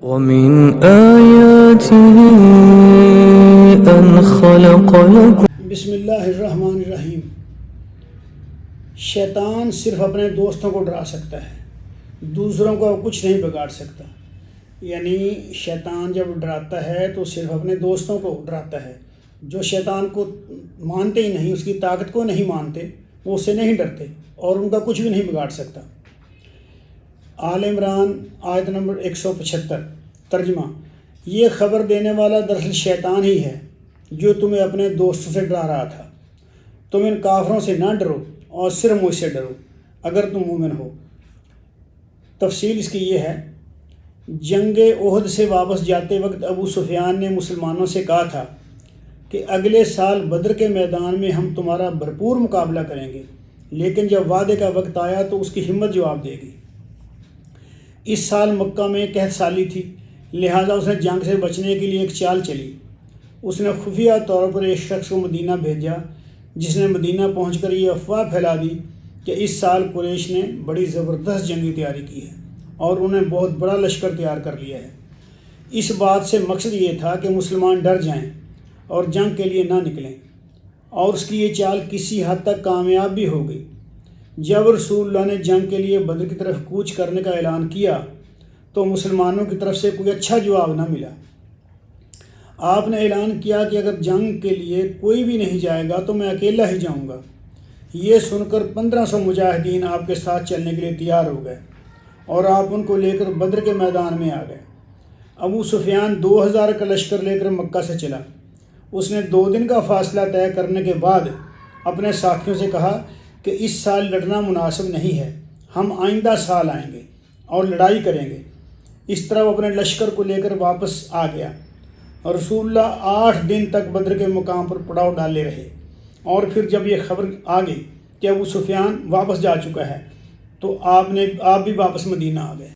ومن آياته أن خلق لكم بسم اللہ الرحمن الرحیم۔ شیطان صرف اپنے دوستوں کو ڈرا سکتا ہے، دوسروں کو کچھ نہیں بگاڑ سکتا۔ یعنی شیطان جب ڈراتا ہے تو صرف اپنے دوستوں کو ڈراتا ہے۔ جو شیطان کو مانتے ہی نہیں، اس کی طاقت کو نہیں مانتے، وہ اس سے نہیں ڈرتے اور ان کا کچھ بھی نہیں بگاڑ سکتا۔ آل عمران آیت نمبر 175 ترجمہ: یہ خبر دینے والا دراصل شیطان ہی ہے جو تمہیں اپنے دوستوں سے ڈرا رہا تھا۔ تم ان کافروں سے نہ ڈرو اور صرف مجھ سے ڈرو اگر تم مومن ہو۔ تفصیل اس کی یہ ہے، جنگ احد سے واپس جاتے وقت ابو سفیان نے مسلمانوں سے کہا تھا کہ اگلے سال بدر کے میدان میں ہم تمہارا بھرپور مقابلہ کریں گے، لیکن جب وعدے کا وقت آیا تو اس کی ہمت جواب دے گی۔ اس سال مکہ میں قحط سالی تھی، لہٰذا اس نے جنگ سے بچنے کے لیے ایک چال چلی۔ اس نے خفیہ طور پر ایک شخص کو مدینہ بھیجا، جس نے مدینہ پہنچ کر یہ افواہ پھیلا دی کہ اس سال قریش نے بڑی زبردست جنگی تیاری کی ہے اور انہیں بہت بڑا لشکر تیار کر لیا ہے۔ اس بات سے مقصد یہ تھا کہ مسلمان ڈر جائیں اور جنگ کے لیے نہ نکلیں، اور اس کی یہ چال کسی حد تک کامیاب بھی ہو گئی۔ جب رسول اللہ نے جنگ کے لیے بدر کی طرف کوچ کرنے کا اعلان کیا تو مسلمانوں کی طرف سے کوئی اچھا جواب نہ ملا۔ آپ نے اعلان کیا کہ اگر جنگ کے لیے کوئی بھی نہیں جائے گا تو میں اکیلا ہی جاؤں گا۔ یہ سن کر 1500 مجاہدین آپ کے ساتھ چلنے کے لیے تیار ہو گئے اور آپ ان کو لے کر بدر کے میدان میں آ گئے۔ ابو سفیان 2000 کا لشکر لے کر مکہ سے چلا۔ اس نے 2 دن کا فاصلہ طے کرنے کے بعد اپنے ساتھیوں سے کہا کہ اس سال لڑنا مناسب نہیں ہے، ہم آئندہ سال آئیں گے اور لڑائی کریں گے۔ اس طرح وہ اپنے لشکر کو لے کر واپس آ گیا۔ رسول اللہ 8 دن تک بدر کے مقام پر پڑاؤ ڈالے رہے، اور پھر جب یہ خبر آ گئی کہ ابو سفیان واپس جا چکا ہے تو آپ بھی واپس مدینہ آ گئے۔